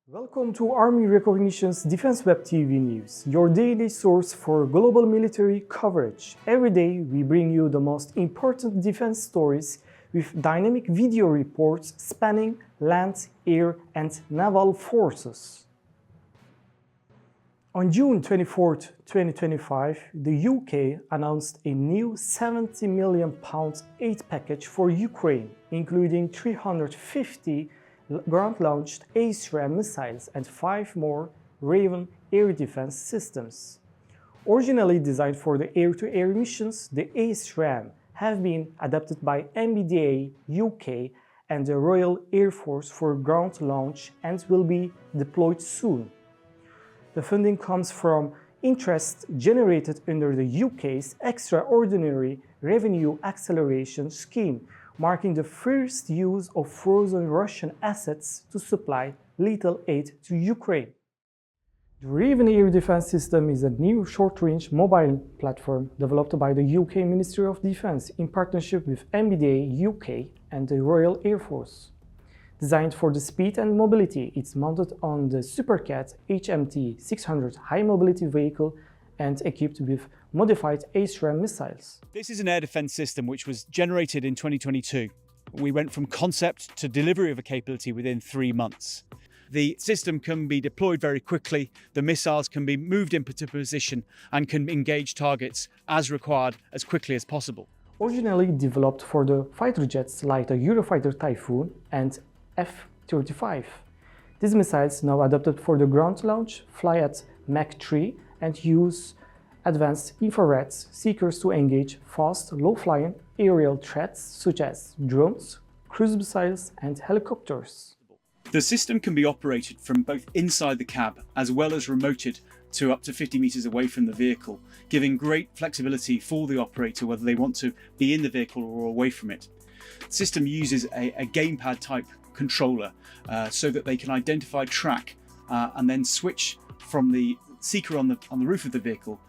Welcome to Army Recognition's Defense Web TV News, your daily source for global military coverage. Every day we bring you the most important defense stories with dynamic video reports spanning land, air and naval forces. On June 24, 2025, the UK announced a new £70 million aid package for Ukraine, including 350 ground-launched ASRAAM missiles and 5 more Raven air defense systems. Originally designed for the air-to-air missions, the ASRAAM have been adapted by MBDA UK and the Royal Air Force for ground launch and will be deployed soon. The funding comes from interest generated under the UK's Extraordinary Revenue Acceleration Scheme, marking the first use of frozen Russian assets to supply lethal aid to Ukraine. The Raven air defense system is a new short-range mobile platform developed by the UK Ministry of Defence in partnership with MBDA UK and the Royal Air Force. Designed for the speed and mobility, it's mounted on the Supacat HMT 600 high-mobility vehicle and equipped with modified ASRAAM missiles. This is an air defense system which was generated in 2022. We went from concept to delivery of a capability within 3 months. The system can be deployed very quickly, the missiles can be moved into position and can engage targets as required as quickly as possible. Originally developed for the fighter jets like the Eurofighter Typhoon and F-35. These missiles, now adapted for the ground launch, fly at Mach 3 and use advanced infrared seekers to engage fast, low-flying aerial threats such as drones, cruise missiles and helicopters. The system can be operated from both inside the cab as well as remoted to up to 50 meters away from the vehicle, giving great flexibility for the operator whether they want to be in the vehicle or away from it. The system uses a gamepad type controller so that they can identify, track and then switch from the seeker on the roof of the vehicle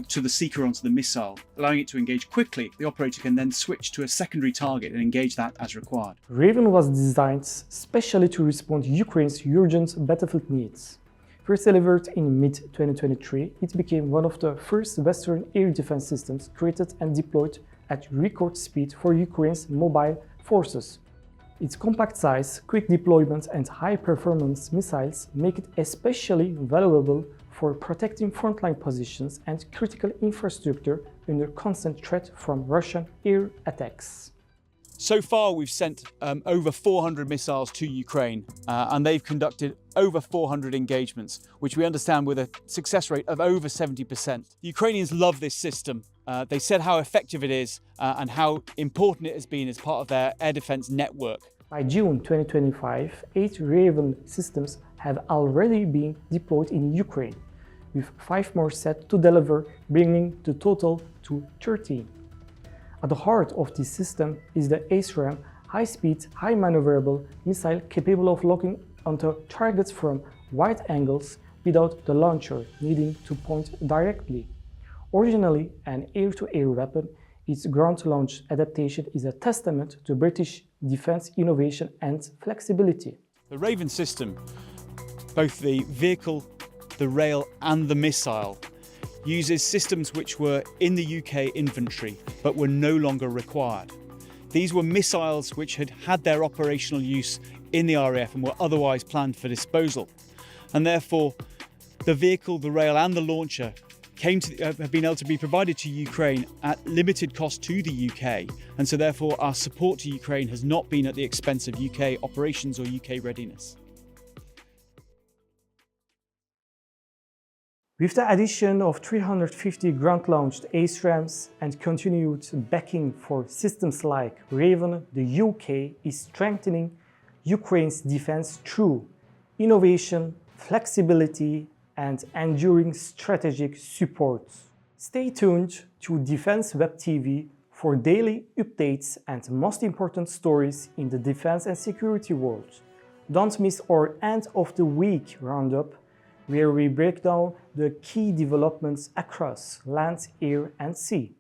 to the seeker onto the missile, allowing it to engage quickly. The operator can then switch to a secondary target and engage that as required. Raven was designed specially to respond to Ukraine's urgent battlefield needs. First delivered in mid-2023, it became one of the first Western air defense systems created and deployed at record speed for Ukraine's mobile forces. Its compact size, quick deployment and high-performance missiles make it especially valuable for protecting frontline positions and critical infrastructure under constant threat from Russian air attacks. So far we've sent over 400 missiles to Ukraine and they've conducted over 400 engagements, which we understand with a success rate of over 70%. The Ukrainians love this system. They said how effective it is and how important it has been as part of their air defense network. By June 2025, 8 Raven systems have already been deployed in Ukraine, with 5 more set to deliver, bringing the total to 13. At the heart of this system is the ASRAAM high-speed, high-maneuverable missile capable of locking onto targets from wide angles without the launcher needing to point directly. Originally an air-to-air weapon, its ground-launch adaptation is a testament to British defense innovation and flexibility. The Raven system, both the vehicle, the rail and the missile, uses systems which were in the UK inventory but were no longer required. These were missiles which had their operational use in the RAF and were otherwise planned for disposal. And therefore, the vehicle, the rail and the launcher have been able to be provided to Ukraine at limited cost to the UK. And so therefore our support to Ukraine has not been at the expense of UK operations or UK readiness. With the addition of 350 ground-launched ASRAAMs and continued backing for systems like Raven, the UK is strengthening Ukraine's defense through innovation, flexibility, and enduring strategic support. Stay tuned to Defense Web TV for daily updates and most important stories in the defense and security world. Don't miss our end of the week roundup, where we break down the key developments across land, air and sea.